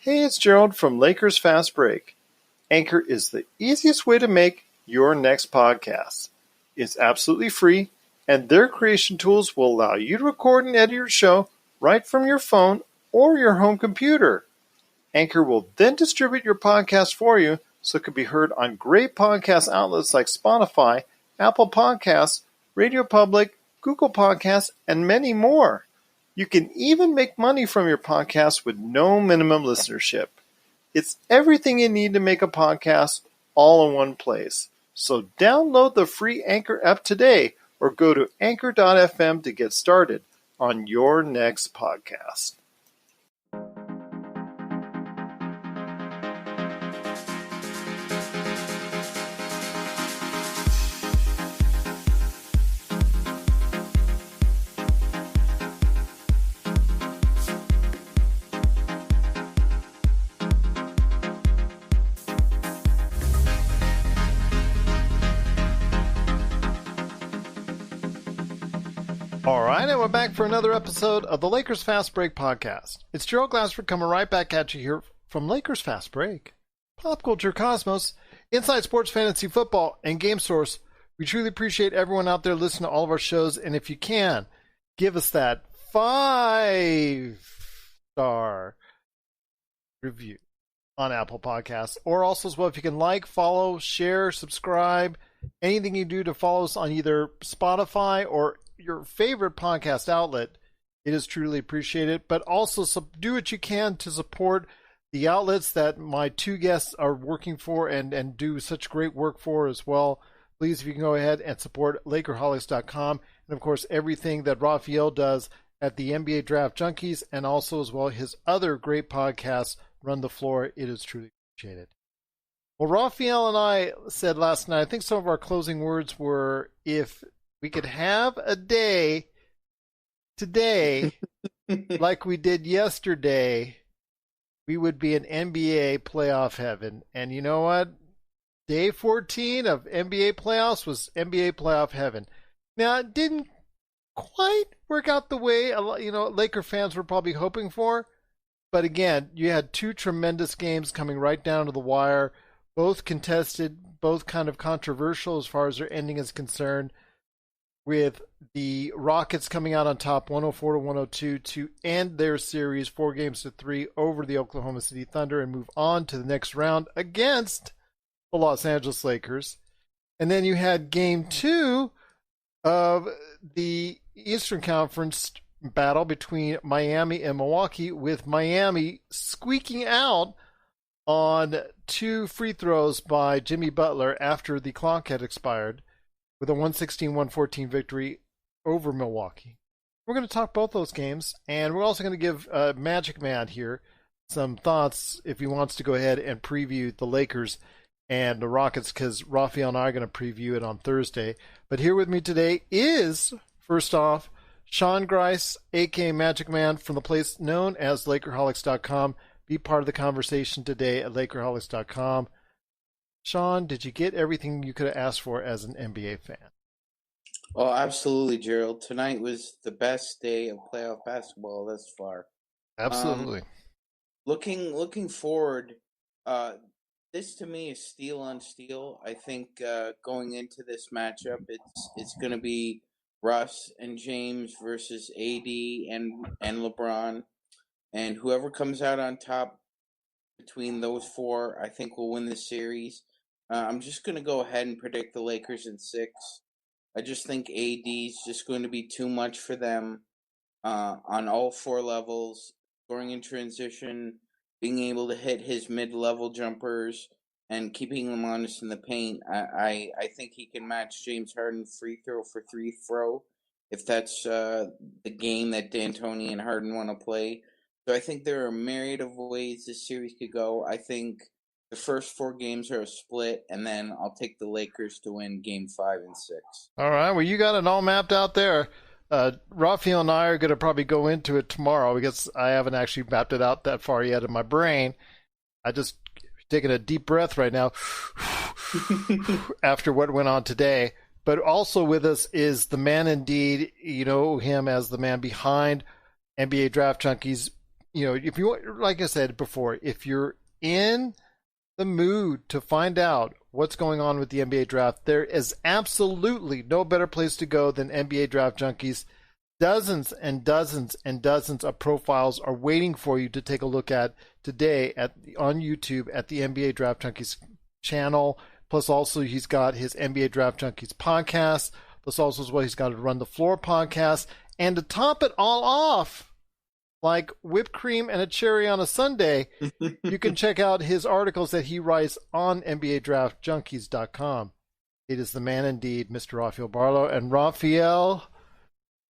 Hey, it's Gerald from Lakers Fast Break. Anchor is the easiest way to make your next podcast. It's absolutely free, and their creation tools will allow you to record and edit your show right from your phone or your home computer. Anchor will then distribute your podcast for you so it can be heard on great podcast outlets like Spotify, Apple Podcasts, Radio Public, Google Podcasts, and many more. You can even make money from your podcast with no minimum listenership. It's everything you need to make a podcast all in one place. So download the free Anchor app today or go to anchor.fm to get started on your next podcast. All right, and we're back for another episode of the Lakers Fast Break podcast. It's Gerald Glassford coming right back at you here from Lakers Fast Break, Pop Culture Cosmos, Inside Sports Fantasy Football, and Game Source. We truly appreciate everyone out there listening to all of our shows, and if you can, give us that 5-star review on Apple Podcasts, or also as well if you can like, follow, share, subscribe, anything you do to follow us on either Spotify or your favorite podcast outlet, it is truly appreciated. But also do what you can to support the outlets that my two guests are working for and do such great work for as well. Please, if you can go ahead and support Lakerholics.com, and of course everything that Rafael does at the NBA Draft Junkies, and also as well his other great podcasts, Run the Floor. It is truly appreciated. Well, Rafael and I said last night, I think some of our closing words were, if we could have a day today like we did yesterday, we would be in NBA playoff heaven. And you know what? Day 14 of NBA playoffs was NBA playoff heaven. Now, it didn't quite work out the way Laker fans were probably hoping for. But again, you had two tremendous games coming right down to the wire, both contested, both kind of controversial as far as their ending is concerned, with the Rockets coming out on top 104-102 to end their series 4-3 over the Oklahoma City Thunder and move on to the next round against the Los Angeles Lakers. And then you had game 2 of the Eastern Conference battle between Miami and Milwaukee, with Miami squeaking out on 2 free throws by Jimmy Butler after the clock had expired, with a 116-114 victory over Milwaukee. We're going to talk both those games, and we're also going to give Magicman here some thoughts if he wants to go ahead and preview the Lakers and the Rockets, because Rafael and I are going to preview it on Thursday. But here with me today is, first off, Sean Grice, a.k.a. Magicman, from the place known as Lakerholics.com. Be part of the conversation today at Lakerholics.com. Sean, did you get everything you could have asked for as an NBA fan? Oh, absolutely, Gerald. Tonight was the best day of playoff basketball thus far. Absolutely. Looking forward, this to me is steel on steel. I think going into this matchup, it's going to be Russ and James versus AD and LeBron, and whoever comes out on top between those four, I think will win the series. I'm just going to go ahead and predict the Lakers in 6. I just think AD's just going to be too much for them on all 4 levels, scoring in transition, being able to hit his mid-level jumpers, and keeping them honest in the paint. I think he can match James Harden free throw for free throw, if that's the game that D'Antoni and Harden want to play. So I think there are a myriad of ways this series could go. I think the first 4 games are a split, and then I'll take the Lakers to win game 5 and 6. All right. Well, you got it all mapped out there. Rafael and I are going to probably go into it tomorrow because I haven't actually mapped it out that far yet in my brain. I just taking a deep breath right now after what went on today. But also with us is the man indeed, you know him as the man behind NBA Draft Junkies, if you, like I said before, if you're in the mood to find out what's going on with the NBA draft, there is absolutely no better place to go than NBA Draft Junkies. Dozens and dozens and dozens of profiles are waiting for you to take a look at today on YouTube at the NBA Draft Junkies channel. Plus, also, he's got his NBA Draft Junkies podcast. Plus, also, as well, he's got a Run the Floor podcast. And to top it all off, like whipped cream and a cherry on a sundae, you can check out his articles that he writes on NBADraftJunkies.com. It is the man indeed, Mr. Rafael Barlowe. And Rafael,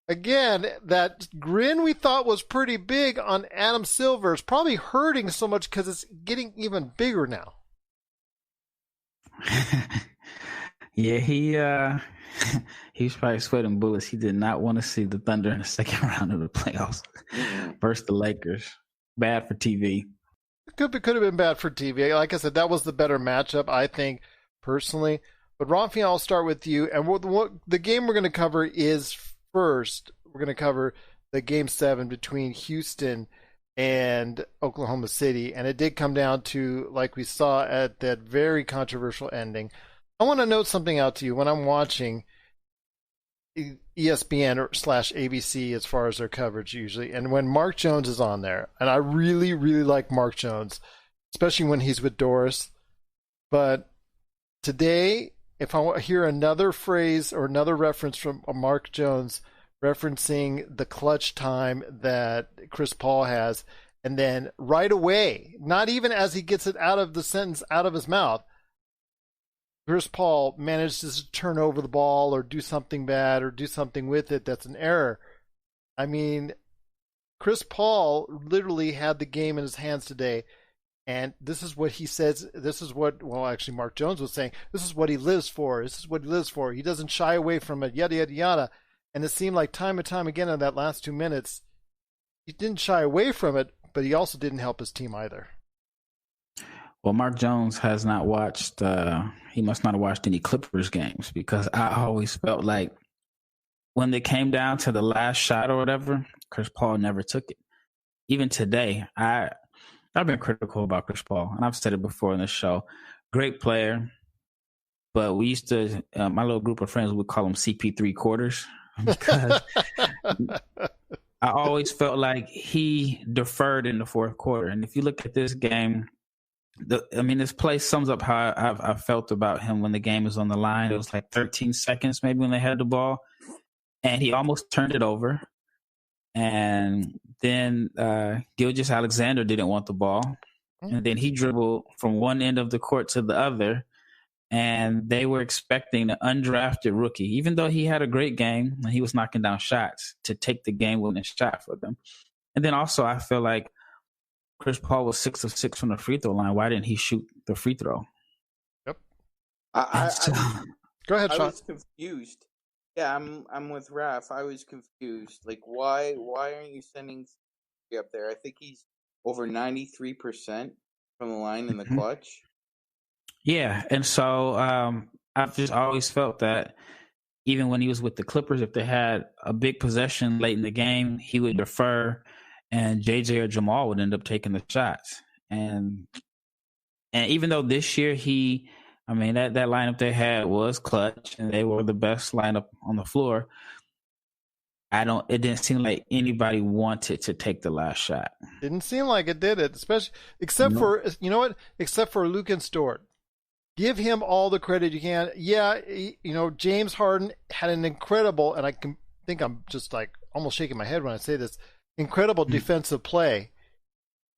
again, that grin we thought was pretty big on Adam Silver is probably hurting so much because it's getting even bigger now. Yeah, he's probably sweating bullets. He did not want to see the Thunder in the second round of the playoffs versus the Lakers. Bad for TV. Could have been bad for TV. Like I said, that was the better matchup, I think, personally. But Rafael, I'll start with you. And the game we're going to cover is first, we're going to cover the Game 7 between Houston and Oklahoma City. And it did come down to, like we saw at that very controversial ending. I want to note something out to you when I'm watching ESPN/ABC as far as their coverage usually. And when Mark Jones is on there, and I really, really like Mark Jones, especially when he's with Doris. But today, if I hear another phrase or another reference from Mark Jones referencing the clutch time that Chris Paul has, and then right away, not even as he gets it out of the sentence out of his mouth, Chris Paul manages to turn over the ball or do something bad or do something with it that's an error. I mean, Chris Paul literally had the game in his hands today, and this is what he says. This is what, well, actually, Mark Jones was saying. This is what he lives for. This is what he lives for. He doesn't shy away from it, yada, yada, yada. And it seemed like time and time again in that last 2 minutes, he didn't shy away from it, but he also didn't help his team either. Well, Mark Jones has not watched, he must not have watched any Clippers games, because I always felt like when they came down to the last shot or whatever, Chris Paul never took it. Even today, I've been critical about Chris Paul, and I've said it before in the show. Great player, but we used to, my little group of friends would call him CP3 quarters, because I always felt like he deferred in the fourth quarter. And if you look at this game, this play sums up how I felt about him when the game was on the line. It was like 13 seconds maybe when they had the ball, and he almost turned it over. And then Gilgeous-Alexander didn't want the ball. And then he dribbled from one end of the court to the other, and they were expecting an undrafted rookie, even though he had a great game and he was knocking down shots, to take the game-winning shot for them. And then also I feel like Chris Paul was 6 of 6 from the free throw line. Why didn't he shoot the free throw? Yep. Go ahead, Sean. I was confused. Yeah, I'm with Raph. I was confused. Like, why aren't you sending up there? I think he's over 93% from the line in the clutch. Yeah, and so I've just always felt that even when he was with the Clippers, if they had a big possession late in the game, he would defer, and JJ or Jamal would end up taking the shots. And even though this year that lineup they had was clutch and they were the best lineup on the floor, it didn't seem like anybody wanted to take the last shot. Didn't seem like it, did it? Except for Lukas Dort. Give him all the credit you can. Yeah, James Harden had an incredible, and I'm just like almost shaking my head when I say this, incredible defensive play.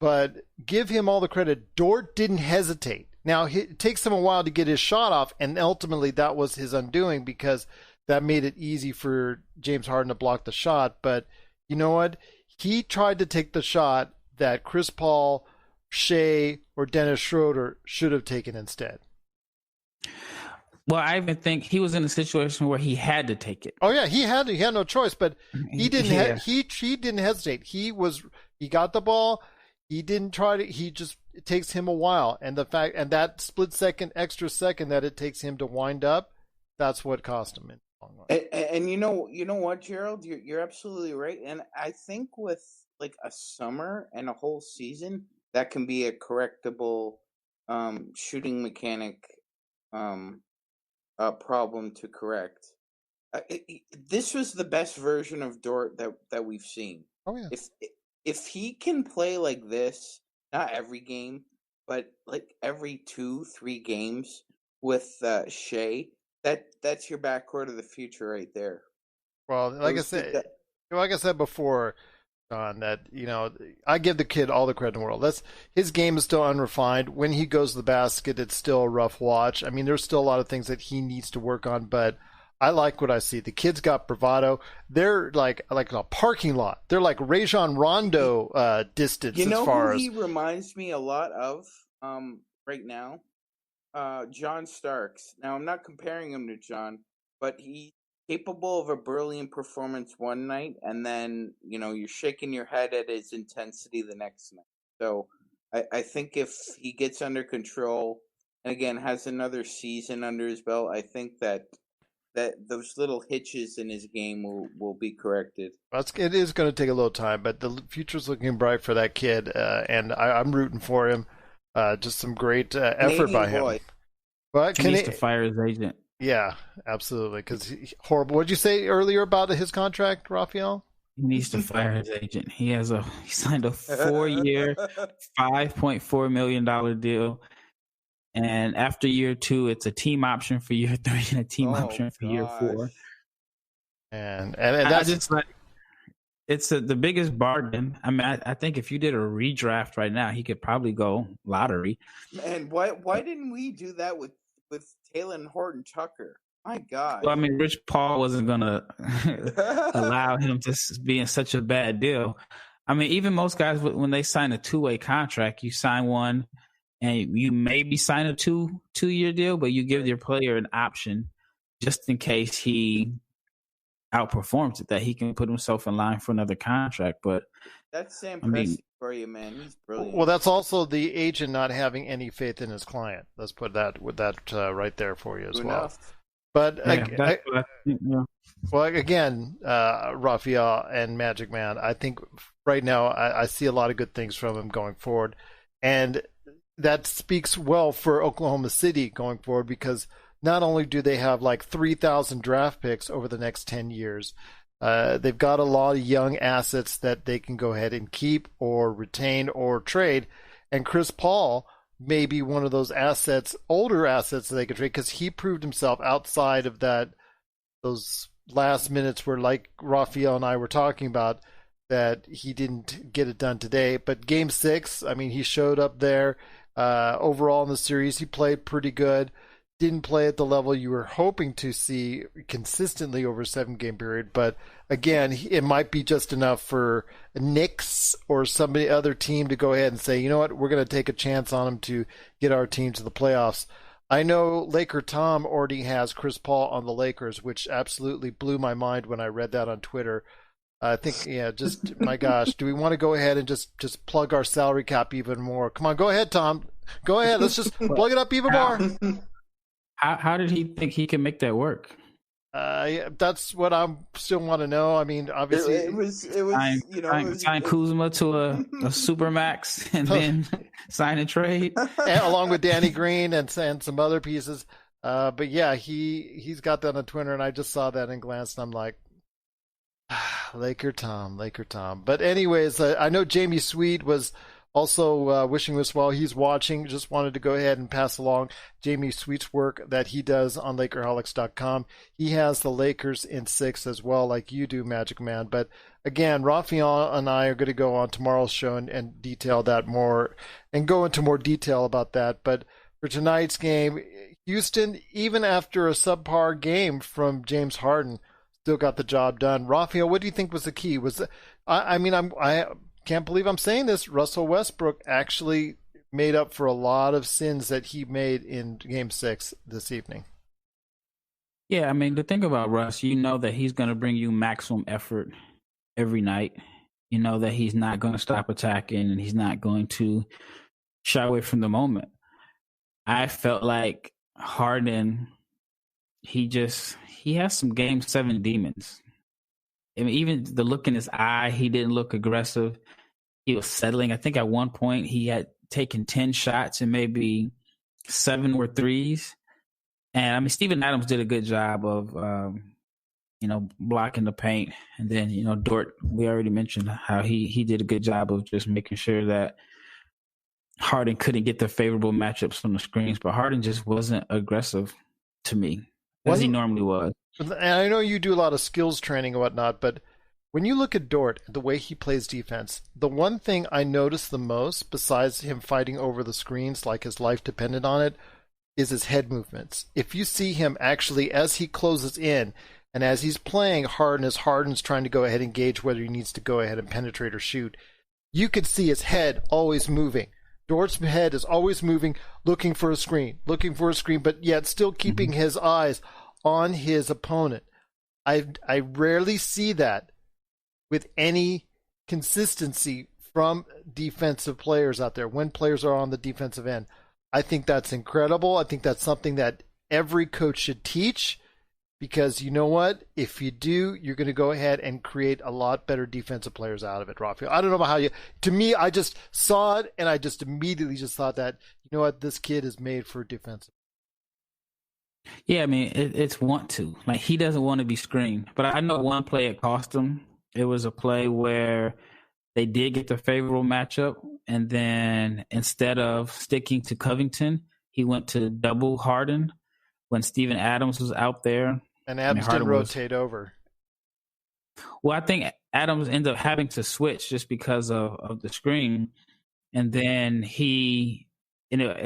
But give him all the credit. Dort didn't hesitate. Now, it takes him a while to get his shot off, and ultimately that was his undoing, because that made it easy for James Harden to block the shot. But you know what? He tried to take the shot that Chris Paul, Shea, or Dennis Schroeder should have taken instead. Well, I even think he was in a situation where he had to take it. Oh yeah, he had no choice, but he didn't. He didn't hesitate. He got the ball. He didn't try to. It takes him a while, and that split second, extra second that it takes him to wind up, that's what cost him in the long run. And you know what, Gerald, you're absolutely right. And I think with like a summer and a whole season, that can be a correctable shooting mechanic problem to correct. This was the best version of Dort that we've seen. Oh yeah. If he can play like this, not every game, but like every 2-3 games with Shea, that's your backcourt of the future right there. Well, like I said before, John, that I give the kid all the credit in the world. His game is still unrefined. When he goes to the basket, it's still a rough watch. I mean, there's still a lot of things that he needs to work on, but I like what I see. The kid's got bravado. They're like a parking lot. They're like Rajon Rondo distance. You know as far who as he reminds me a lot of right now? John Starks. Now, I'm not comparing him to John, but he's capable of a brilliant performance one night, and then, you're shaking your head at his intensity the next night. So I think if he gets under control, and again, has another season under his belt, I think that those little hitches in his game will be corrected. It is going to take a little time, but the future's looking bright for that kid, and I'm rooting for him. Just some great effort by him. But he needs to fire his agent. Yeah, absolutely. Because horrible. What did you say earlier about his contract, Rafael? He needs to fire his agent. He signed a 4-year, $5.4 million deal. And after year 2, it's a team option for year 3 and a team option for year 4. And that's just like, it's the biggest bargain. I mean, I think if you did a redraft right now, he could probably go lottery. Man, why didn't we do that with Taylor and Horton Tucker? My God. Well, I mean, Rich Paul wasn't going to allow him to be in such a bad deal. I mean, even most guys, when they sign a 2-way contract, you sign one and you maybe sign a two-year deal, but you give your player an option just in case he outperforms it, that he can put himself in line for another contract. But that's Sam Presti for you, man. He's brilliant. Well, that's also the agent not having any faith in his client. Let's put that right there for you as well. But well, again, Rafael and Magicman, I think right now I see a lot of good things from him going forward, and that speaks well for Oklahoma City going forward, because not only do they have like 3,000 draft picks over the next 10 years, they've got a lot of young assets that they can go ahead and keep or retain or trade. And Chris Paul may be one of those assets, older assets that they could trade, because he proved himself outside of those last minutes where, like Rafael and I were talking about, that he didn't get it done today. But Game 6, I mean, he showed up there. Overall in the series, he played pretty good. Didn't play at the level you were hoping to see consistently over a 7-game period. But again, it might be just enough for Knicks or somebody other team to go ahead and say, you know what, we're going to take a chance on him to get our team to the playoffs. I know Laker Tom already has Chris Paul on the Lakers, which absolutely blew my mind when I read that on Twitter. I think, just my gosh, do we want to go ahead and just plug our salary cap even more? Come on, go ahead, Tom. Go ahead. Let's just plug it up even more. How did he think he can make that work? That's what I still want to know. I mean, obviously, it was sign Kuzma to a supermax and then sign and trade, along with Danny Green and some other pieces. But yeah, he's got that on Twitter, and I just saw that and glanced, and I'm like, Laker Tom. But anyways, I know Jamie Sweet was also wishing us well. He's watching. Just wanted to go ahead and pass along Jamie Sweet's work that he does on Lakerholics.com. He has the Lakers in 6 as well, like you do, Magic Man. But again, Rafael and I are going to go on tomorrow's show and detail that more and go into more detail about that. But for tonight's game, Houston, even after a subpar game from James Harden, still got the job done. Rafael, what do you think was the key? I can't believe I'm saying this. Russell Westbrook actually made up for a lot of sins that he made in Game 6 this evening. Yeah, I mean, the thing about Russ, you know that he's going to bring you maximum effort every night. You know that he's not going to stop attacking and he's not going to shy away from the moment. I felt like Harden, he has some Game 7 demons. I mean, even the look in his eye, he didn't look aggressive. He was settling. I think at one point he had taken 10 shots and maybe 7 were threes. And I mean, Steven Adams did a good job of, blocking the paint. And then, Dort, we already mentioned how he did a good job of just making sure that Harden couldn't get the favorable matchups from the screens. But Harden just wasn't aggressive to me as he normally was. And I know you do a lot of skills training and whatnot, but when you look at Dort, the way he plays defense, the one thing I notice the most, besides him fighting over the screens like his life depended on it, is his head movements. If you see him actually, as he closes in, and as he's playing Harden, as Harden's trying to go ahead and gauge whether he needs to go ahead and penetrate or shoot, you could see his head always moving. Dort's head is always moving, looking for a screen, but yet still keeping his eyes on his opponent. I rarely see that with any consistency from defensive players out there when players are on the defensive end. I think that's incredible. I think that's something that every coach should teach, because you know what? If you do, you're going to go ahead and create a lot better defensive players out of it, Rafael. I don't know about how you, to me, I just saw it and I just immediately just thought that, you know what? This kid is made for defensive. Yeah, I mean, it's want to. Like, he doesn't want to be screened. But I know one play it cost him. It was a play where they did get the favorable matchup, and then instead of sticking to Covington, he went to double Harden when Steven Adams was out there. And Adams didn't rotate over. Well, I think Adams ended up having to switch just because of the screen. And then it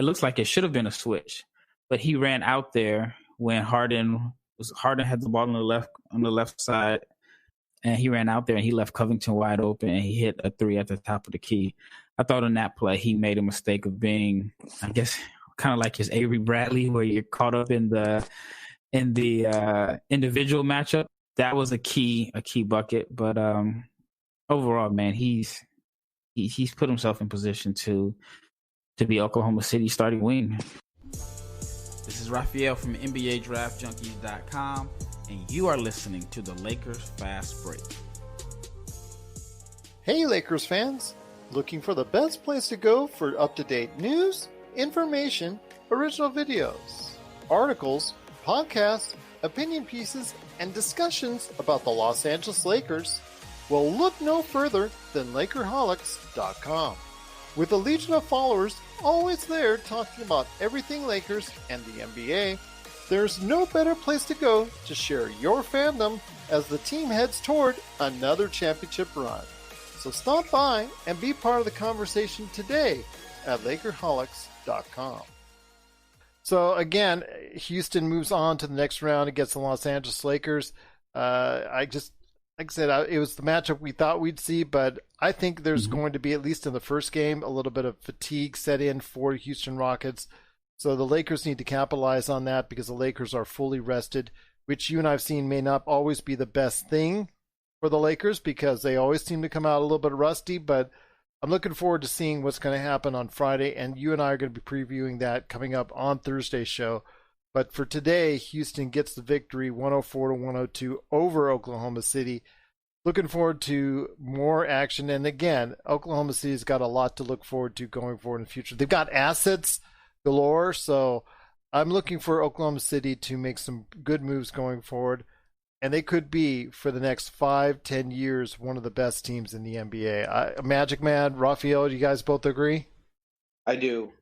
looks like it should have been a switch, but he ran out there when Harden had the ball on the left side, and he ran out there and he left Covington wide open and he hit a three at the top of the key. I thought in that play he made a mistake of being, I guess, kind of like his Avery Bradley, where you're caught up in the individual matchup. That was a key bucket. But overall, man, he's put himself in position to be Oklahoma City's starting wing. This is Rafael from NBA Draft Junkies.com, and you are listening to the Lakers Fast Break. Hey, Lakers fans! Looking for the best place to go for up-to-date news, information, original videos, articles, podcasts, opinion pieces, and discussions about the Los Angeles Lakers? Well, look no further than Lakerholics.com. With a legion of followers always there talking about everything Lakers and the NBA, there's no better place to go to share your fandom as the team heads toward another championship run. So stop by and be part of the conversation today at Lakerholics.com. So again, Houston moves on to the next round against the Los Angeles Lakers. Like I said, it was the matchup we thought we'd see, but I think there's going to be, at least in the first game, a little bit of fatigue set in for Houston Rockets. So the Lakers need to capitalize on that, because the Lakers are fully rested, which you and I have seen may not always be the best thing for the Lakers, because they always seem to come out a little bit rusty. But I'm looking forward to seeing what's going to happen on Friday, and you and I are going to be previewing that coming up on Thursday's show. But for today, Houston gets the victory 104-102 over Oklahoma City. Looking forward to more action. And again, Oklahoma City's got a lot to look forward to going forward in the future. They've got assets galore, so I'm looking for Oklahoma City to make some good moves going forward. And they could be, for the next 5-10 years, one of the best teams in the NBA. Magicman, Rafael, do you guys both agree? I do.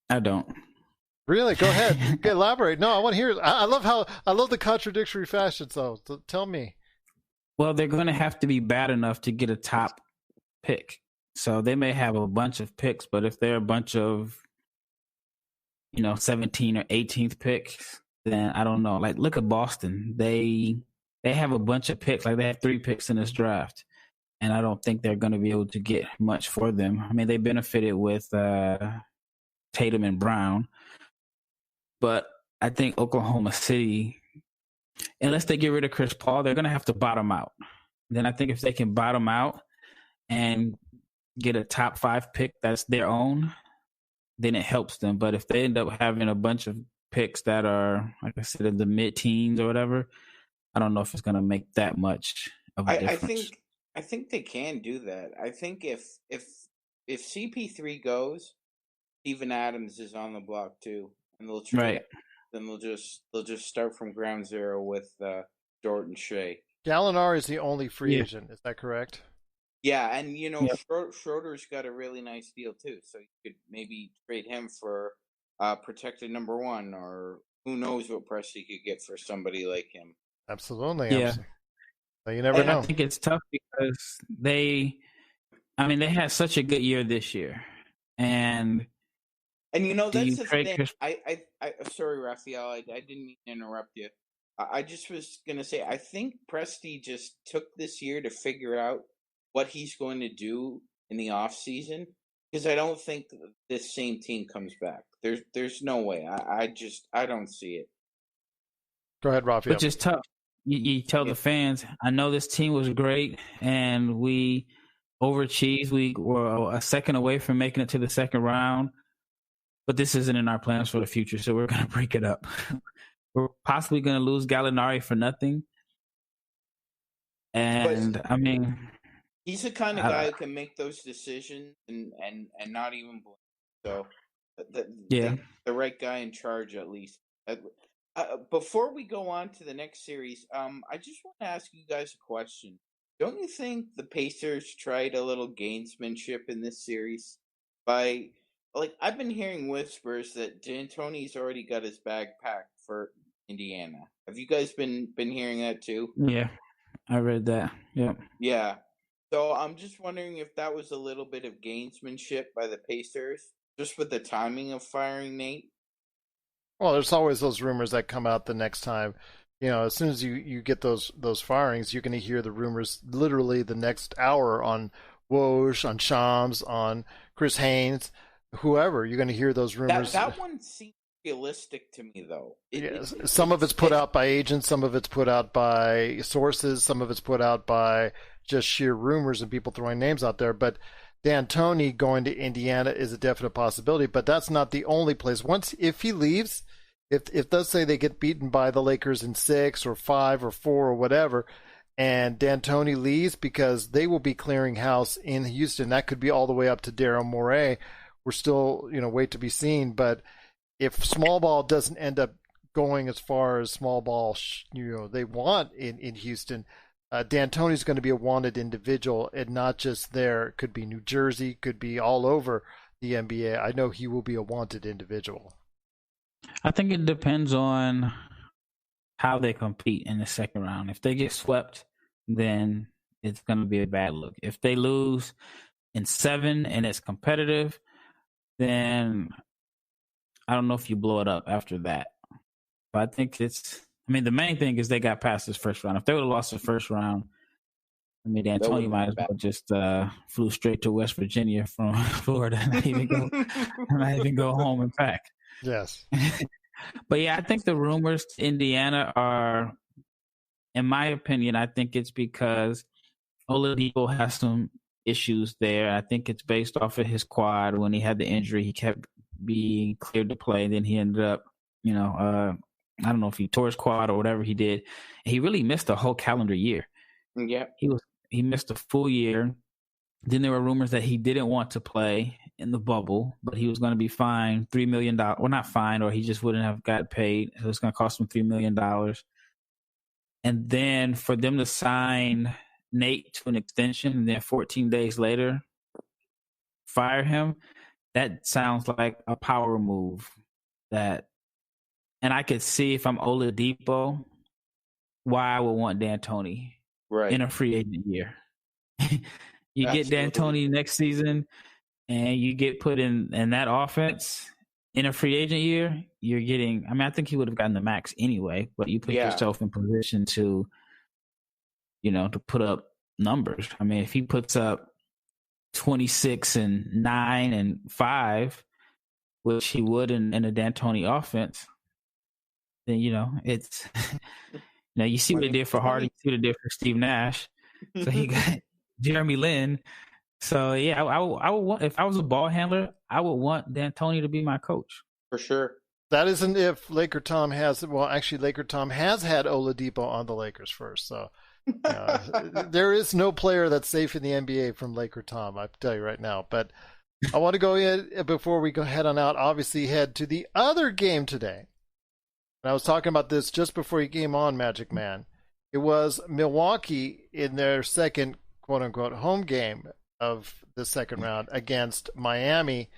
I don't. Really? Go ahead. Elaborate. No, I want to hear it. I love the contradictory fashion, so tell me. Well, they're going to have to be bad enough to get a top pick. So they may have a bunch of picks, but if they're a bunch of, 17 or 18th picks, then I don't know. Like, look at Boston. They have a bunch of picks. Like, they have 3 picks in this draft, and I don't think they're going to be able to get much for them. I mean, they benefited with Tatum and Brown. But I think Oklahoma City, unless they get rid of Chris Paul, they're going to have to bottom out. Then I think if they can bottom out and get a top 5 pick that's their own, then it helps them. But if they end up having a bunch of picks that are, like I said, in the mid-teens or whatever, I don't know if it's going to make that much of a difference. I think they can do that. I think if CP3 goes, Steven Adams is on the block too, and they'll trade. Right. Then they'll just start from ground zero with Jordan Shea. Gallinari is the only free agent. Is that correct? Yeah, and Schroeder's got a really nice deal too, so you could maybe trade him for protected number one, or who knows what Presti could get for somebody like him. Absolutely. Yeah. You never know. I think it's tough because they had such a good year this year, and that's the thing. I sorry, Rafael, I didn't mean to interrupt you. I just was gonna say I think Presti just took this year to figure out what he's going to do in the off season, because I don't think this same team comes back. There's no way. I don't see it. Go ahead, Rafael. Which is tough. You tell the fans, I know this team was great and we overachieved. We were a second away from making it to the second round, but this isn't in our plans for the future, so we're going to break it up. We're possibly going to lose Gallinari for nothing. And, he's the kind of guy who can make those decisions and not even blink. So, the right guy in charge, at least. Before we go on to the next series, I just want to ask you guys a question. Don't you think the Pacers tried a little gamesmanship in this series? I've been hearing whispers that D'Antoni's already got his bag packed for Indiana. Have you guys been hearing that too? Yeah, I read that. Yeah. Yeah. So I'm just wondering if that was a little bit of gamesmanship by the Pacers, just with the timing of firing Nate. Well, there's always those rumors that come out the next time. As soon as you get those firings, you're going to hear the rumors literally the next hour on Woj, on Shams, on Chris Haynes, whoever. You're going to hear those rumors. That one seems realistic to me, though. Some of it's put out by agents, some of it's put out by sources, some of it's put out by just sheer rumors and people throwing names out there. But D'Antoni going to Indiana is a definite possibility, but that's not the only place. If he leaves, if let's say they get beaten by the Lakers in 6 or 5 or 4 or whatever, and D'Antoni leaves, because they will be clearing house in Houston, that could be all the way up to Daryl Morey. We're still, wait to be seen. But if small ball doesn't end up going as far as small ball, they want in Houston, D'Antoni's going to be a wanted individual, and not just there. It could be New Jersey, could be all over the NBA. I know he will be a wanted individual. I think it depends on how they compete in the second round. If they get swept, then it's going to be a bad look. If they lose in 7 and it's competitive, then I don't know if you blow it up after that. But I think the main thing is they got past this first round. If they would have lost the first round, D'Antoni might as well just flew straight to West Virginia from Florida and not even go home and pack. Yes. But yeah, I think the rumors to Indiana are, in my opinion, I think it's because Oladipo has some issues there. I think it's based off of his quad. When he had the injury, he kept being cleared to play. Then he ended up, I don't know if he tore his quad or whatever he did. He really missed a whole calendar year. Yeah. He missed a full year. Then there were rumors that he didn't want to play in the bubble, but he was going to be fined $3 million. Well, not fined, or he just wouldn't have got paid. It was going to cost him $3 million. And then for them to sign Nate to an extension and then 14 days later fire him, that sounds like a power move. And I could see, if I'm Oladipo, why I would want D'Antoni in a free agent year. You get D'Antoni next season and you get put in that offense in a free agent year, you're getting, I think he would have gotten the max anyway, but you put yourself in position to, to put up numbers. If he puts up 26 and 9 and 5, which he would in a D'Antoni offense, then, it's, you see what he did for Harden, you see what he did for Steve Nash. So he got Jeremy Lin. So, yeah, I would want, if I was a ball handler, I would want D'Antoni to be my coach. For sure. That isn't if Laker Tom has. Well, actually, Laker Tom has had Oladipo on the Lakers first, so there is no player that's safe in the NBA from Laker Tom. I tell you right now. But I want to go in before we go head on out. Obviously, head to the other game today. And I was talking about this just before you came on, Magic Man. It was Milwaukee in their second quote-unquote home game of the second round against Miami.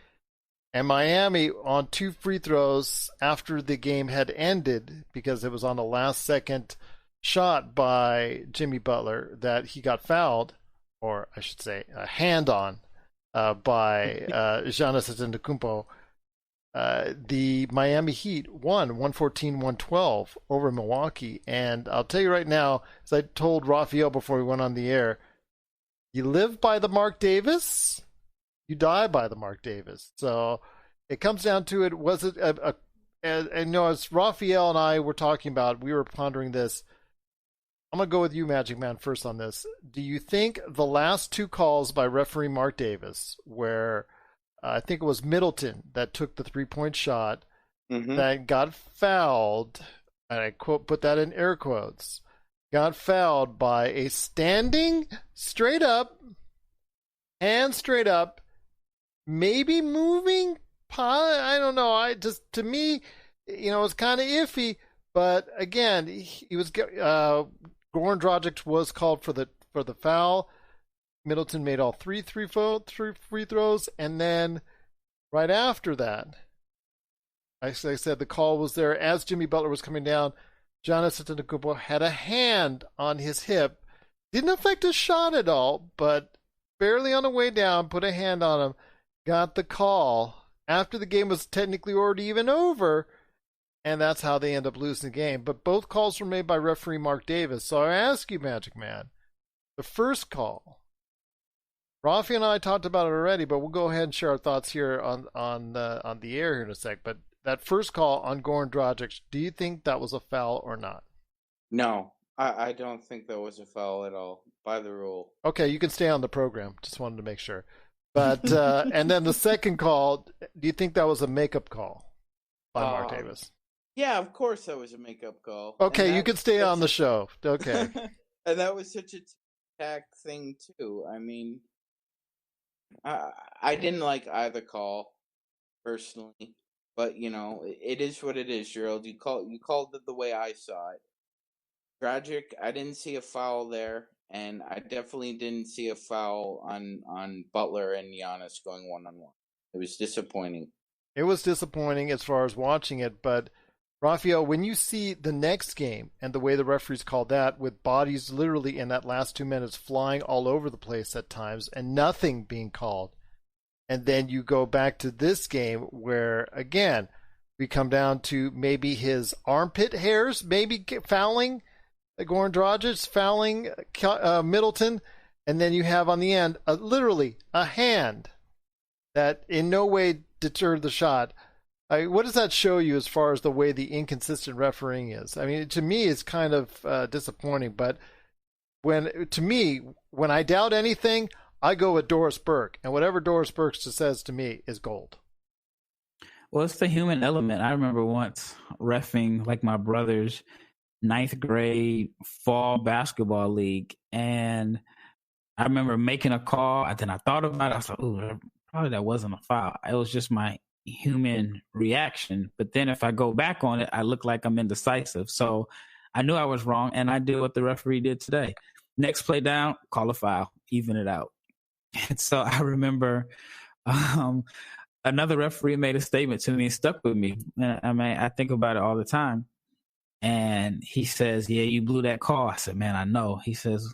And Miami on 2 free throws after the game had ended, because it was on the last second shot by Jimmy Butler that he got fouled, or I should say a hand on by Giannis Antetokounmpo. The Miami Heat won 114-112 over Milwaukee. And I'll tell you right now, as I told Rafael before we went on the air, you live by the Mark Davis, you die by the Mark Davis. So it comes down to it. Was it and no, as Rafael and I were talking about, we were pondering this. I'm going to go with you, Magic Man, first on this. Do you think the last 2 calls by referee Mark Davis, where I think it was Middleton that took the 3-point shot, that got fouled, and I put that in air quotes, got fouled by a standing straight up, maybe moving, I don't know. To me, it's kind of iffy. But again, he was Goran Dragic was called for the foul. Middleton made all three free throws, and then right after that, I said the call was there as Jimmy Butler was coming down. Giannis Antetokounmpo had a hand on his hip, didn't affect his shot at all, but barely on the way down, put a hand on him, got the call after the game was technically already even over, and that's how they end up losing the game. But both calls were made by referee Mark Davis. So I ask you, Magic Man, the first call. Rafi and I talked about it already, but we'll go ahead and share our thoughts here on the air here in a sec. But that first call on Goran Dragic, do you think that was a foul or not? No, I don't think that was a foul at all by the rule. Okay, you can stay on the program. Just wanted to make sure. But and then the second call, do you think that was a makeup call by Mark Davis? Yeah, of course that was a makeup call. Okay, you can stay on the show. Okay. And that was such a tack thing too. I mean, I didn't like either call personally, but it is what it is, Gerald. You called it the way I saw it. Dragic, I didn't see a foul there, and I definitely didn't see a foul on Butler and Giannis going one-on-one. It was disappointing. It was disappointing as far as watching it, but Rafael, when you see the next game and the way the referees called that, with bodies literally in that last 2 minutes flying all over the place at times and nothing being called, and then you go back to this game where, again, we come down to maybe his armpit hairs, maybe fouling Goran Dragic, fouling Middleton, and then you have on the end literally a hand that in no way deterred the shot. What does that show you as far as the way the inconsistent refereeing is? I mean, to me, it's kind of disappointing. But when I doubt anything, I go with Doris Burke, and whatever Doris Burke says to me is gold. Well, it's the human element. I remember once reffing like my brother's 9th grade fall basketball league, and I remember making a call. And then I thought about it. I was like, "Ooh, probably that wasn't a foul." It was just my human reaction. But then if I go back on it, I look like I'm indecisive. So I knew I was wrong, and I did what the referee did today. Next play down, call a foul, even it out. And so I remember another referee made a statement to me and stuck with me. And I mean, I think about it all the time. And he says, "Yeah, you blew that call." I said, "Man, I know." He says,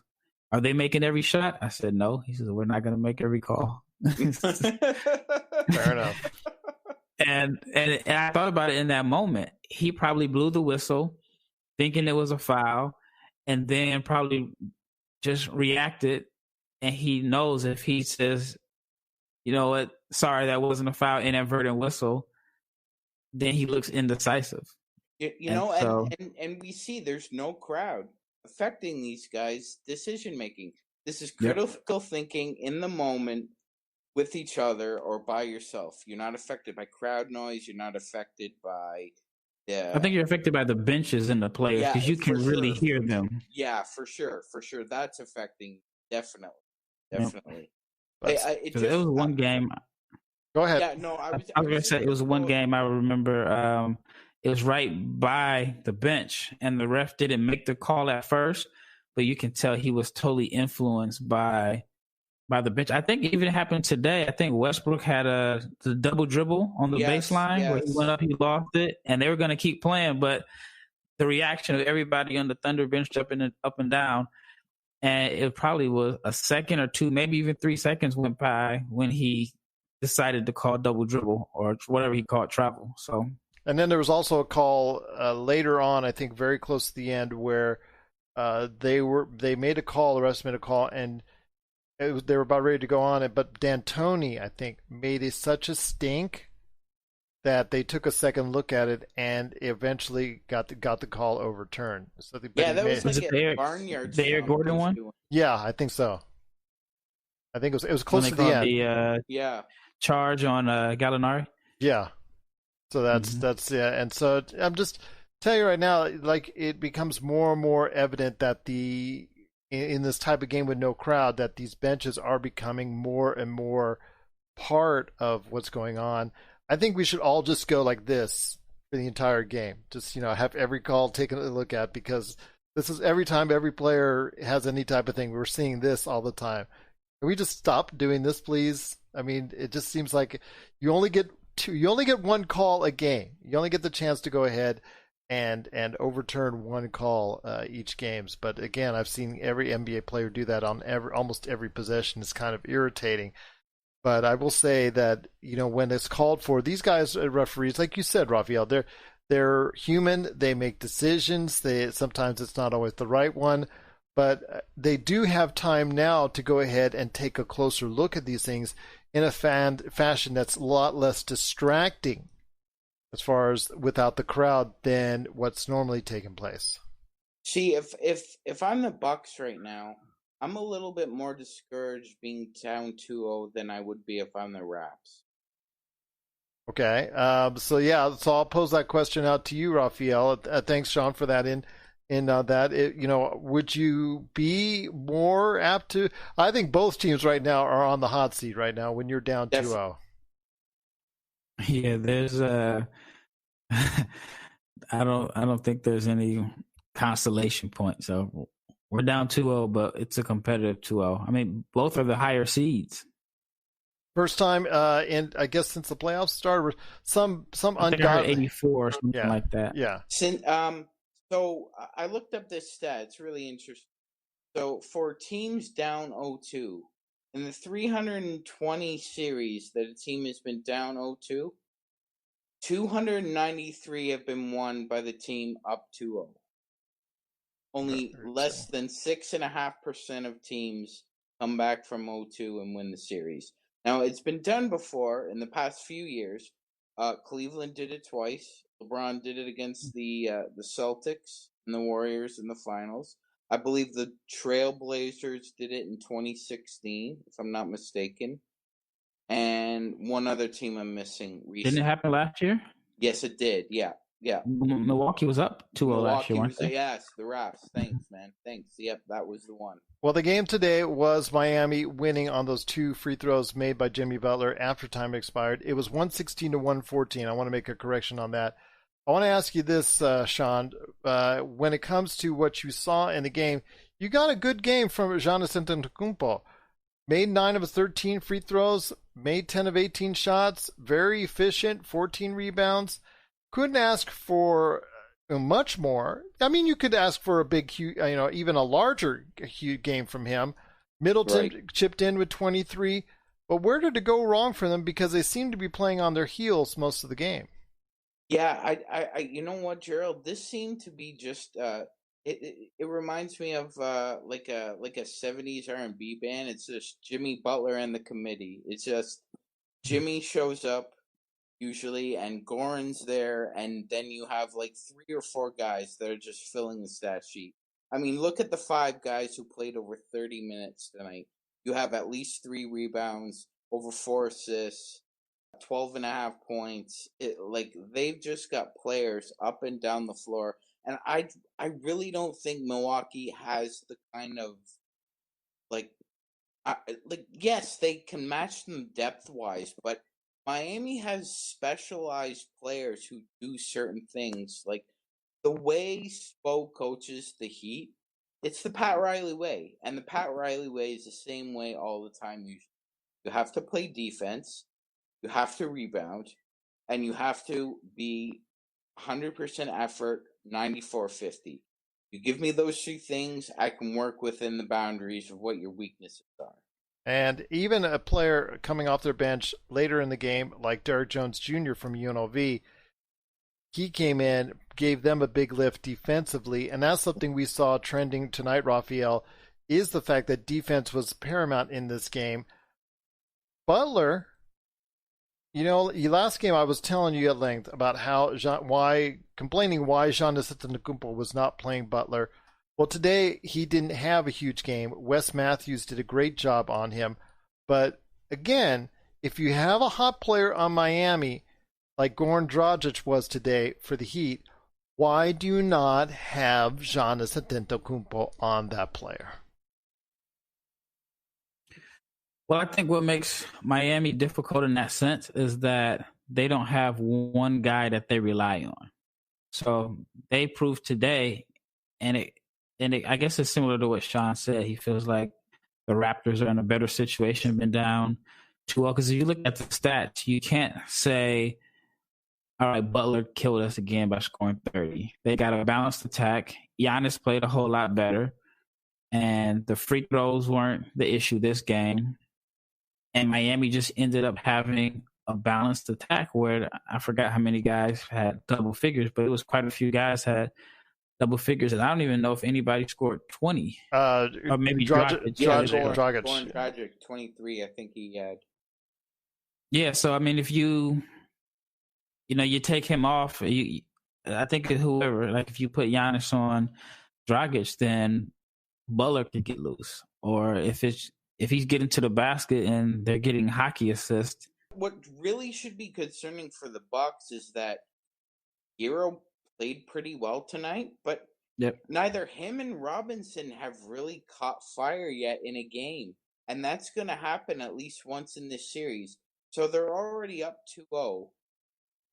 "Are they making every shot?" I said, "No." He says, "We're not going to make every call." Fair enough. And I thought about it in that moment. He probably blew the whistle thinking it was a foul, and then probably just reacted. And he knows if he says, "You know what, sorry, that wasn't a foul," inadvertent whistle, then he looks indecisive. And we see there's no crowd affecting these guys' decision making. This is critical thinking in the moment. with each other or by yourself. You're not affected by crowd noise. You're not affected by I think you're affected by the benches and the players because you can really hear them. Yeah, for sure. That's affecting definitely. Yep. It was one game. Go ahead. Yeah, no, I was gonna say it was one game I remember. It was right by the bench, and the ref didn't make the call at first, but you can tell he was totally influenced by the bench. I think it even happened today. I think Westbrook had the double dribble on the baseline where he went up, he lost it, and they were going to keep playing, but the reaction of everybody on the Thunder bench jumping up and down, and it probably was a second or two, maybe even 3 seconds went by when he decided to call double dribble or whatever he called travel. So, and then there was also a call later on, I think very close to the end, where they made a call, the refs made a call, and they were about ready to go on it, but D'Antoni, I think, made such a stink that they took a second look at it and eventually got the call overturned. So that was like a Barnyard. The Eric Gordon one? Yeah, I think so. I think it was close to the end. The charge on Gallinari. Yeah. So that's yeah, and so I'm just telling you right now, like it becomes more and more evident that in this type of game with no crowd, that these benches are becoming more and more part of what's going on. I think we should all just go like this for the entire game. Just, have every call taken a look at, because this is every time every player has any type of thing. We're seeing this all the time. Can we just stop doing this, please? I mean, it just seems like you only get one call a game. You only get the chance to go ahead and overturn one call each games. But again, I've seen every NBA player do that on almost every possession. It's kind of irritating. But I will say that, when it's called for, these guys are referees, like you said, Rafael, they're human. They make decisions. Sometimes it's not always the right one, but they do have time now to go ahead and take a closer look at these things in a fashion that's a lot less distracting, as far as without the crowd, than what's normally taking place. See, if I'm the Bucks right now, I'm a little bit more discouraged being down 2-0 than I would be if I'm the Raps. Okay, so I'll pose that question out to you, Rafael. Thanks, Sean, for that. Would you be more apt to? I think both teams right now are on the hot seat right now when you're down 2-0. Yeah, there's I don't think there's any consolation point. So we're down 2-0, but it's a competitive 2-0. I mean, both are the higher seeds. First time in, I guess, since the playoffs started, some ungodly 84 or something like that. Yeah. So I looked up this stat. It's really interesting. So for teams down 0-2, in the 320 series that a team has been down 0-2, 293 have been won by the team up 2-0. Only less than 6.5% of teams come back from 0-2 and win the series. Now, it's been done before in the past few years. Cleveland did it twice. LeBron did it against the Celtics and the Warriors in the finals. I believe the Trailblazers did it in 2016, if I'm not mistaken. And one other team I'm missing recently. Didn't it happen last year? Yes, it did. Yeah. Milwaukee was up 2-0 last year, weren't they? Yes, the Raps. Thanks, man. Thanks. Yep, that was the one. Well, the game today was Miami winning on those 2 free throws made by Jimmy Butler after time expired. It was 116-114. I want to make a correction on that. I want to ask you this, Sean. When it comes to what you saw in the game, you got a good game from Giannis Antetokounmpo. Made 9 of his 13 free throws, made 10 of 18 shots, very efficient, 14 rebounds. Couldn't ask for much more. I mean, you could ask for a big, even a larger game from him. Middleton chipped in with 23. But where did it go wrong for them? Because they seem to be playing on their heels most of the game. Yeah, I you know what, Gerald? This seemed to be just it reminds me of like a 70s R&B band. It's just Jimmy Butler and the committee. It's just Jimmy shows up usually, and Goran's there, and then you have like 3 or 4 guys that are just filling the stat sheet. I mean, look at the 5 guys who played over 30 minutes tonight. You have at least 3 rebounds. over 4 assists, 12.5 points. They've just got players up and down the floor, and I really don't think Milwaukee has the kind of yes, they can match them depth wise, but Miami has specialized players who do certain things. Like the way Spo coaches the Heat, it's the Pat Riley way, and the Pat Riley way is the same way all the time. You have to play defense, you have to rebound, and you have to be 100% effort, 94-50. You give me those 3 things, I can work within the boundaries of what your weaknesses are. And even a player coming off their bench later in the game, like Derrick Jones Jr. from UNLV, he came in, gave them a big lift defensively, and that's something we saw trending tonight, Rafael, is the fact that defense was paramount in this game. Butler, last game I was telling you at length about complaining why Giannis Antetokounmpo was not playing Butler. Well, today he didn't have a huge game. Wes Matthews did a great job on him. But again, if you have a hot player on Miami, like Goran Dragic was today for the Heat, why do you not have Giannis Antetokounmpo on that player? Well, I think what makes Miami difficult in that sense is that they don't have one guy that they rely on. So they proved today, and I guess it's similar to what Sean said. He feels like the Raptors are in a better situation, been down 2-0. Because if you look at the stats, you can't say, all right, Butler killed us again by scoring 30. They got a balanced attack. Giannis played a whole lot better, and the free throws weren't the issue this game. And Miami just ended up having a balanced attack where I forgot how many guys had double figures, but it was quite a few guys had double figures, and I don't even know if anybody scored 20. Or maybe Dragic. Dragic, 23, I think he had. Yeah, so I mean, if you take him off, I think whoever, like if you put Giannis on Dragic, then Butler could get loose. Or if he's getting to the basket and they're getting hockey assists. What really should be concerning for the Bucks is that Hero played pretty well tonight, but neither him and Robinson have really caught fire yet in a game. And that's going to happen at least once in this series. So they're already up 2-0.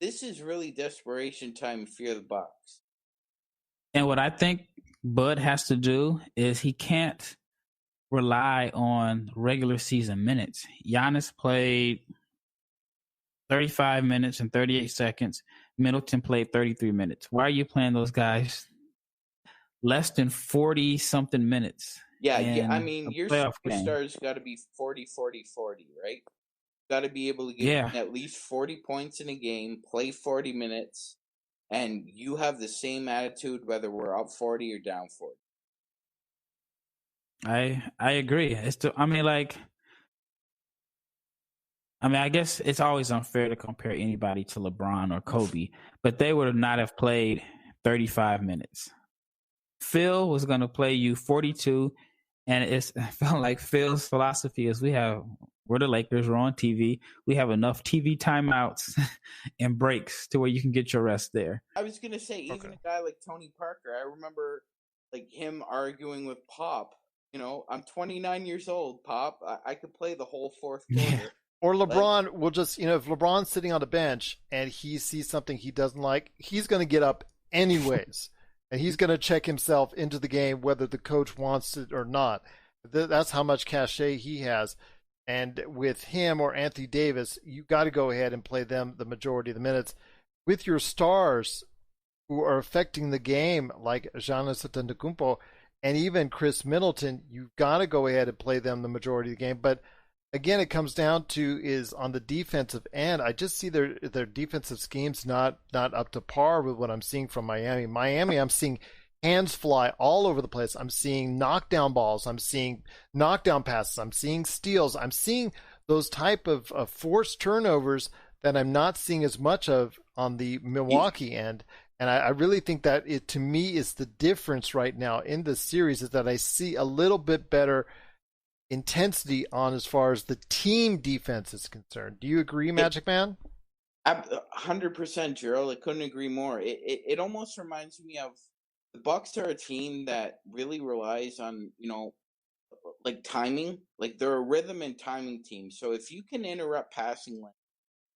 This is really desperation time for the Bucks. And what I think Bud has to do is he can't rely on regular season minutes. Giannis played 35 minutes and 38 seconds. Middleton played 33 minutes. Why are you playing those guys less than 40-something minutes? Yeah, I mean, your superstar's got to be 40, 40, 40, right? Got to be able to get at least 40 points in a game, play 40 minutes, and you have the same attitude whether we're up 40 or down 40. I agree. I guess it's always unfair to compare anybody to LeBron or Kobe, but they would not have played 35 minutes. Phil was going to play you 42, and it felt like Phil's philosophy is we're the Lakers, we're on TV, we have enough TV timeouts and breaks to where you can get your rest there. I was going to say, even a guy like Tony Parker, I remember him arguing with Pop. I'm 29 years old, Pop. I could play the whole fourth quarter. Or LeBron will just, if LeBron's sitting on the bench and he sees something he doesn't like, he's going to get up anyways. And he's going to check himself into the game whether the coach wants it or not. That's how much cachet he has. And with him or Anthony Davis, you got to go ahead and play them the majority of the minutes. With your stars who are affecting the game, like Giannis Antetokounmpo, and even Chris Middleton, you've got to go ahead and play them the majority of the game. But again, it comes down to is on the defensive end. I just see their defensive schemes not up to par with what I'm seeing from Miami. Miami, I'm seeing hands fly all over the place. I'm seeing knockdown balls. I'm seeing knockdown passes. I'm seeing steals. I'm seeing those type of forced turnovers that I'm not seeing as much of on the Milwaukee end. And I really think that it, to me, is the difference right now in this series is that I see a little bit better intensity on as far as the team defense is concerned. Do you agree, Magicman? 100%, Gerald. I couldn't agree more. It almost reminds me of the Bucks are a team that really relies on, like timing. Like they're a rhythm and timing team. So if you can interrupt passing lane,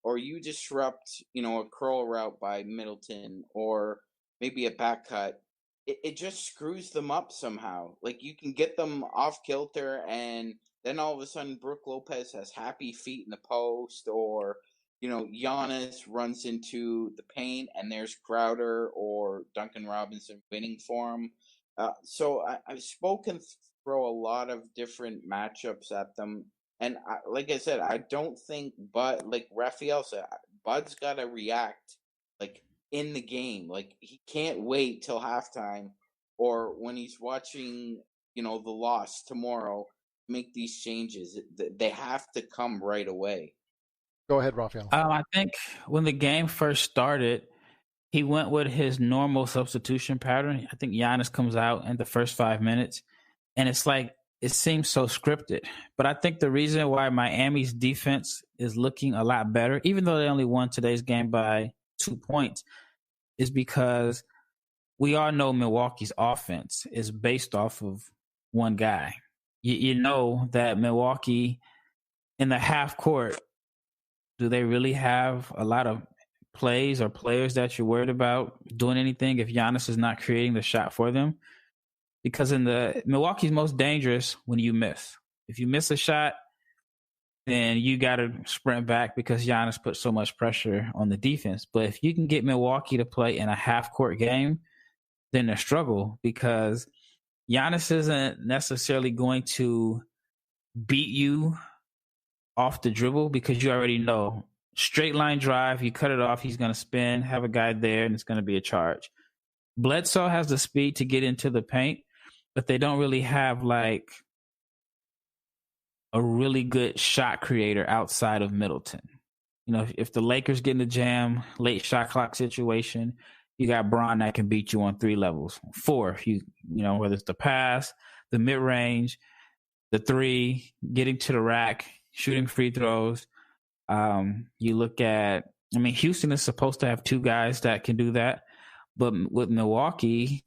or you disrupt, a curl route by Middleton, or maybe a back cut, it just screws them up somehow. Like you can get them off kilter, and then all of a sudden Brook Lopez has happy feet in the post, or Giannis runs into the paint and there's Crowder or Duncan Robinson waiting for him. So I've spoken throw a lot of different matchups at them. And like I said, I don't think, but like Rafael said, Bud's got to react like in the game. Like he can't wait till halftime or when he's watching, the loss tomorrow, make these changes. They have to come right away. Go ahead, Rafael. I think when the game first started, he went with his normal substitution pattern. I think Giannis comes out in the first 5 minutes, and it's like it seems so scripted. But I think the reason why Miami's defense is looking a lot better, even though they only won today's game by 2 points, is because we all know Milwaukee's offense is based off of one guy. You know that Milwaukee in the half court, do they really have a lot of plays or players that you're worried about doing anything if Giannis is not creating the shot for them? Because in the Milwaukee's most dangerous when you miss. If you miss a shot, then you got to sprint back because Giannis put so much pressure on the defense. But if you can get Milwaukee to play in a half-court game, then they struggle because Giannis isn't necessarily going to beat you off the dribble because you already know straight line drive, you cut it off, he's going to spin, have a guy there, and it's going to be a charge. Bledsoe has the speed to get into the paint, but they don't really have like a really good shot creator outside of Middleton. If the Lakers get in the jam, late shot clock situation, you got Bron that can beat you on 3 levels. 4, whether it's the pass, the mid-range, the 3, getting to the rack, shooting free throws. You look at, Houston is supposed to have 2 guys that can do that. But with Milwaukee,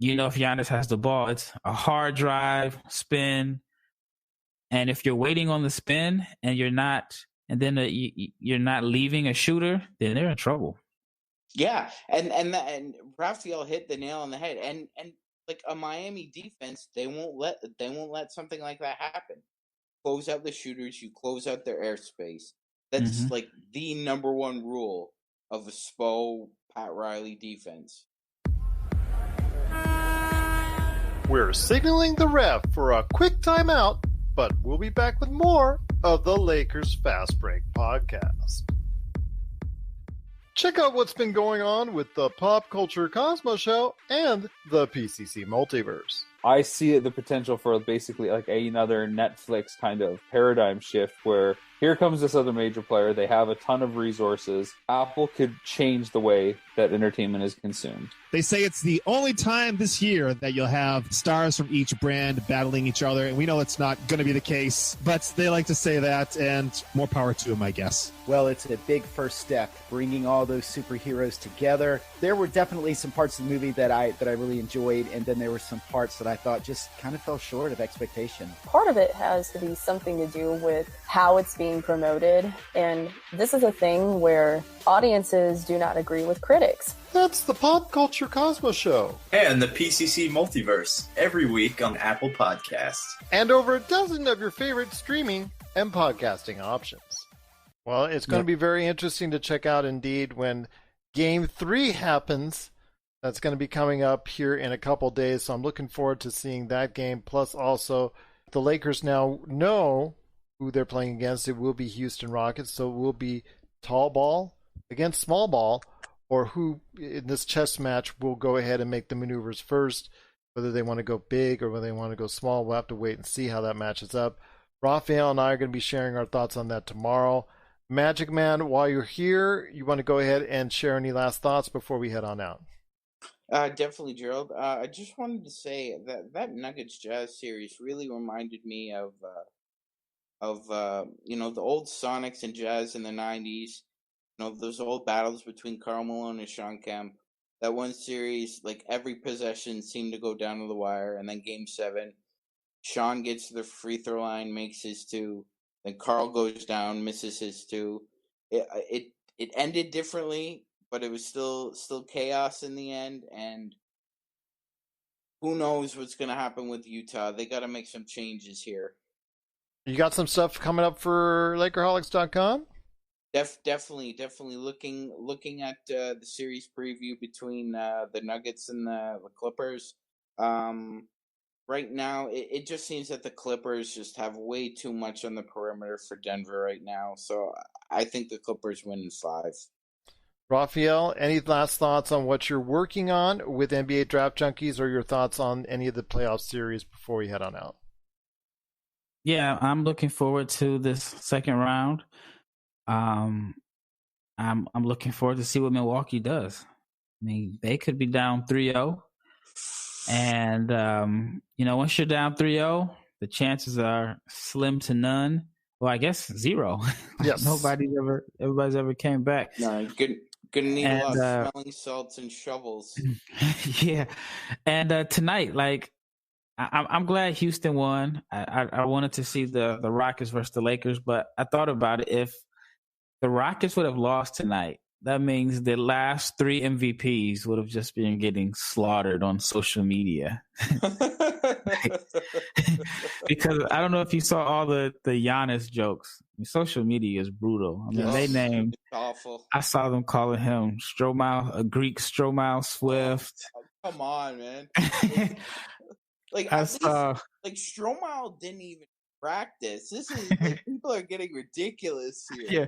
if Giannis has the ball, it's a hard drive, spin. And if you're waiting on the spin and you're not leaving a shooter, then they're in trouble. Yeah. And Rafael hit the nail on the head. And like a Miami defense, they won't let something like that happen. Close out the shooters, you close out their airspace. That's like the number one rule of a Spo Pat Riley defense. We're signaling the ref for a quick timeout, but we'll be back with more of the Lakers Fast Break podcast. Check out what's been going on with the Pop Culture Cosmos Show and the PCC Multiverse. I see the potential for basically like another Netflix kind of paradigm shift where here comes this other major player. They have a ton of resources. Apple could change the way that entertainment is consumed. They say it's the only time this year that you'll have stars from each brand battling each other, and we know it's not going to be the case, but they like to say that, and more power to them, I guess. Well, it's a big first step, bringing all those superheroes together. There were definitely some parts of the movie that I really enjoyed, and then there were some parts that I thought just kind of fell short of expectation. Part of it has to be something to do with how it's being promoted, and this is a thing where audiences do not agree with critics. That's the Pop Culture Cosmos Show. And the PCC Multiverse, every week on Apple Podcasts. And over a dozen of your favorite streaming and podcasting options. Well, it's going to be very interesting to check out indeed when Game 3 happens. That's going to be coming up here in a couple days, so I'm looking forward to seeing that game. Plus also, the Lakers now know who they're playing against. It will be Houston Rockets, so it will be tall ball against small ball, or who in this chess match will go ahead and make the maneuvers first, whether they want to go big or whether they want to go small. We'll have to wait and see how that matches up. Rafael and I are going to be sharing our thoughts on that tomorrow. Magicman, while you're here, you want to go ahead and share any last thoughts before we head on out? Definitely, Gerald. I just wanted to say that Nuggets Jazz series really reminded me of the old Sonics and Jazz in the '90s. Those old battles between Karl Malone and Sean Kemp. That one series, like every possession seemed to go down to the wire, and then Game 7, Sean gets to the free throw line, makes his two. Then Carl goes down, misses his two. It ended differently, but it was still chaos in the end. And who knows what's going to happen with Utah? They got to make some changes here. You got some stuff coming up for Lakerholics.com? Definitely looking at the series preview between the Nuggets and the Clippers. Right now, it just seems that the Clippers just have way too much on the perimeter for Denver right now. So I think the Clippers win in 5. Rafael, any last thoughts on what you're working on with NBA Draft Junkies, or your thoughts on any of the playoff series before we head on out? Yeah, I'm looking forward to this second round. I'm looking forward to see what Milwaukee does. I mean, they could be down 3-0. And, once you're down 3-0, the chances are slim to none. Well, I guess 0. Yes. Everybody's ever came back. No, gonna need a lot of smelling salts and shovels. Yeah. And tonight, I'm glad Houston won. I wanted to see the Rockets versus the Lakers, but I thought about it. If the Rockets would have lost tonight, that means the last 3 MVPs would have just been getting slaughtered on social media. Because I don't know if you saw all the Giannis jokes. I mean, social media is brutal. I mean, they named. Awful. I saw them calling him a Greek Stromile Swift. Oh, come on, man. Stromile didn't even practice. This is people are getting ridiculous here. Yeah,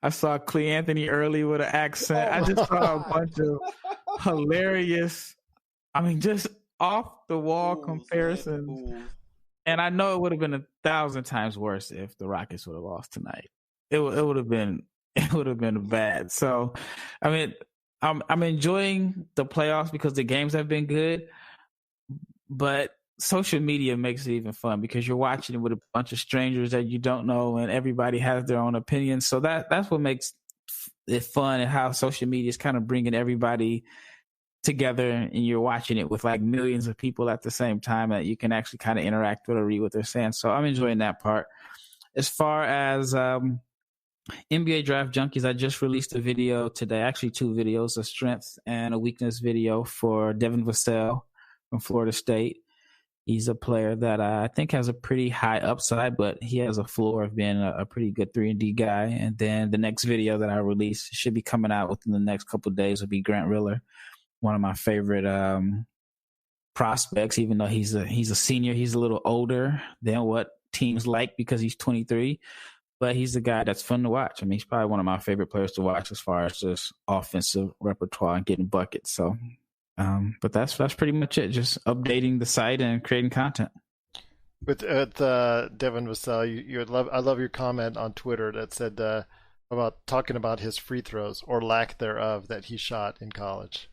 I saw Clee Anthony early with an accent. I just saw a bunch of hilarious, just off the wall comparisons. And I know it would have been 1,000 times worse if the Rockets would have lost tonight. It would have been bad. So, I'm enjoying the playoffs because the games have been good, but social media makes it even fun because you're watching it with a bunch of strangers that you don't know, and everybody has their own opinions. So that's what makes it fun, and how social media is kind of bringing everybody together, and you're watching it with millions of people at the same time that you can actually kind of interact with or read what they're saying. So I'm enjoying that part. As far as NBA Draft Junkies, I just released a video today, actually 2 videos, a strength and a weakness video for Devin Vassell from Florida State. He's a player that I think has a pretty high upside, but he has a floor of being a pretty good 3-and-D guy. And then the next video that I release should be coming out within the next couple of days will be Grant Riller, one of my favorite prospects. Even though he's a senior, he's a little older than what teams like because he's 23. But he's a guy that's fun to watch. He's probably one of my favorite players to watch as far as just offensive repertoire and getting buckets. So. But that's pretty much it. Just updating the site and creating content. With Devin Vassell, I love your comment on Twitter that said about talking about his free throws or lack thereof that he shot in college.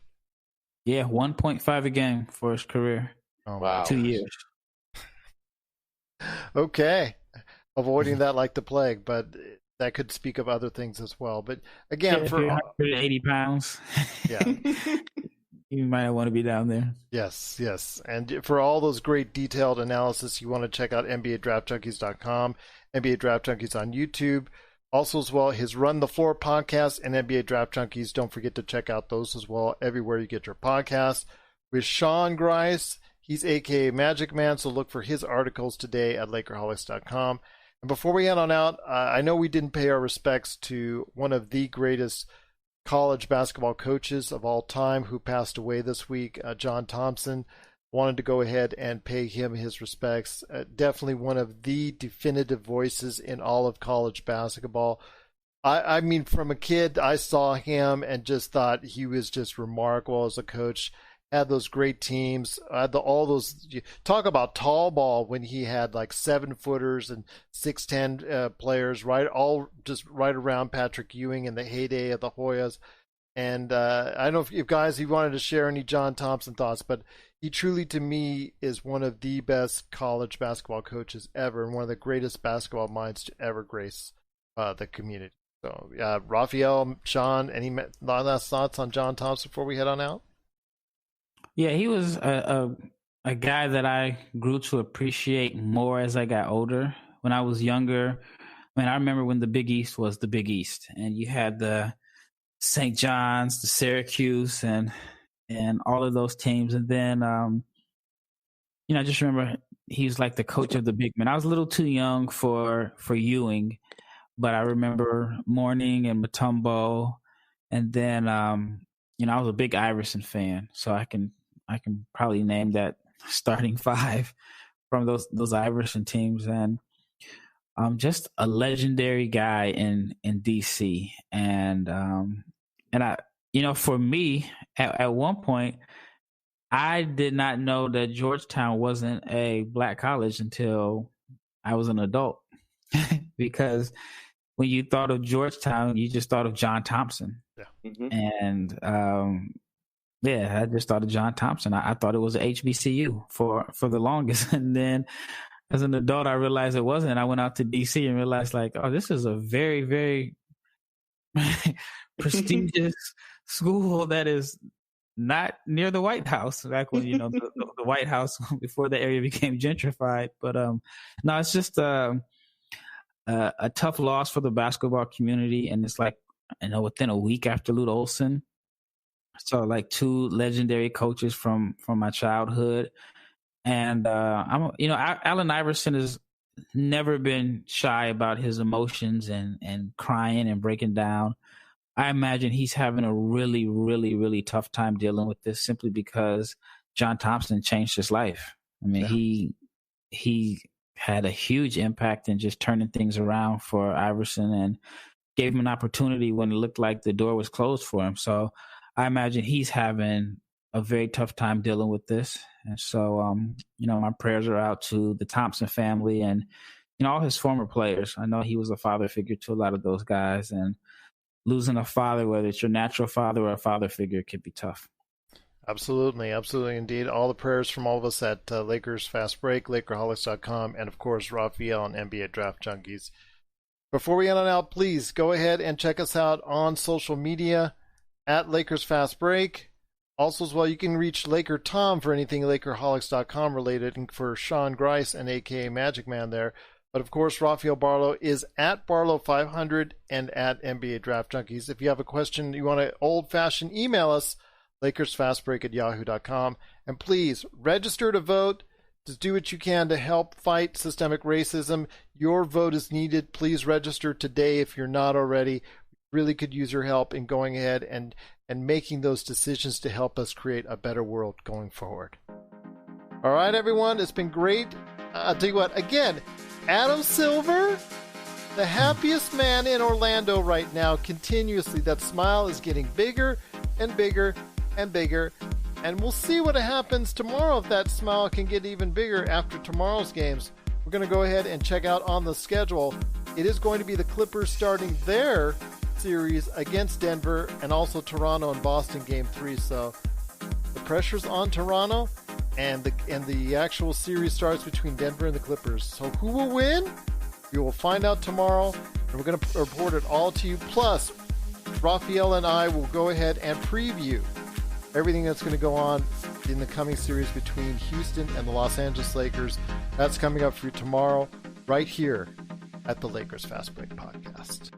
Yeah, 1.5 a game for his career. Oh, wow. 2 years. Okay, avoiding that like the plague, but that could speak of other things as well. But again, for 180 pounds, yeah. You might want to be down there. Yes. And for all those great detailed analysis, you want to check out NBADraftJunkies.com, NBA Draft Junkies on YouTube. Also as well, his Run the Floor podcast and NBA Draft Junkies. Don't forget to check out those as well everywhere you get your podcasts. With Sean Grice, he's a.k.a. Magicman, so look for his articles today at Lakerholics.com. And before we head on out, I know we didn't pay our respects to one of the greatest college basketball coaches of all time who passed away this week, John Thompson. Wanted to go ahead and pay him his respects. Definitely one of the definitive voices in all of college basketball. I mean, from a kid, I saw him and just thought he was just remarkable as a coach. Had those great teams, all those, talk about tall ball when he had 7-footers and 6'10" players, right? All just right around Patrick Ewing in the heyday of the Hoyas. And I don't know if guys, you wanted to share any John Thompson thoughts, but he truly, to me, is one of the best college basketball coaches ever and one of the greatest basketball minds to ever grace the community. So, Rafael, Sean, any last thoughts on John Thompson before we head on out? Yeah, he was a guy that I grew to appreciate more as I got older. When I was younger, I remember when the Big East was the Big East, and you had the St. John's, the Syracuse, and all of those teams. And then, I just remember he was like the coach of the big men. I was a little too young for Ewing, but I remember Mourning and Mutombo. And then, I was a big Iverson fan, so I can probably name that starting five from those Iverson teams. And just a legendary guy in DC. And I, for me, at one point, I did not know that Georgetown wasn't a black college until I was an adult. Because when you thought of Georgetown, you just thought of John Thompson. Yeah. Mm-hmm. And I just thought of John Thompson. I thought it was a HBCU for the longest. And then as an adult, I realized it wasn't. I went out to DC and realized, like, oh, this is a very, very prestigious school that is not near the White House. Back when, the White House, before the area became gentrified. But no, it's just a tough loss for the basketball community. And it's like, within a week after Lute Olson, so like two legendary coaches from my childhood. And Allen Iverson has never been shy about his emotions and crying and breaking down. I imagine he's having a really, really, really tough time dealing with this simply because John Thompson changed his life. He had a huge impact in just turning things around for Iverson and gave him an opportunity when it looked like the door was closed for him. So I imagine he's having a very tough time dealing with this. And so, my prayers are out to the Thompson family and, all his former players. I know he was a father figure to a lot of those guys, and losing a father, whether it's your natural father or a father figure, can be tough. Absolutely. Absolutely. Indeed. All the prayers from all of us at Lakers Fast Break, Lakerholics.com, and of course, Rafael and NBA Draft Junkies. Before we end on out, please go ahead and check us out on social media at Lakers Fast Break. Also, as well, you can reach Laker Tom for anything Lakerholics.com related, and for Sean Grice and AKA Magicman there. But of course, Rafael Barlowe is at Barlowe500 and at NBA Draft Junkies. If you have a question you want to old-fashioned, email us, LakersFastBreak@yahoo.com. And please register to vote. Just do what you can to help fight systemic racism. Your vote is needed. Please register today if you're not already. We really could use your help in going ahead and making those decisions to help us create a better world going forward. All right, everyone. It's been great. I'll tell you what, again, Adam Silver, the happiest man in Orlando right now, continuously. That smile is getting bigger and bigger and bigger. And we'll see what happens tomorrow if that smile can get even bigger after tomorrow's games. We're going to go ahead and check out on the schedule. It is going to be the Clippers starting their series against Denver and also Toronto and Boston Game 3. So the pressure's on Toronto, and the actual series starts between Denver and the Clippers. So who will win? We will find out tomorrow, and we're going to report it all to you. Plus, Rafael and I will go ahead and preview everything that's going to go on in the coming series between Houston and the Los Angeles Lakers. That's coming up for you tomorrow, right here at the Lakers Fast Break Podcast.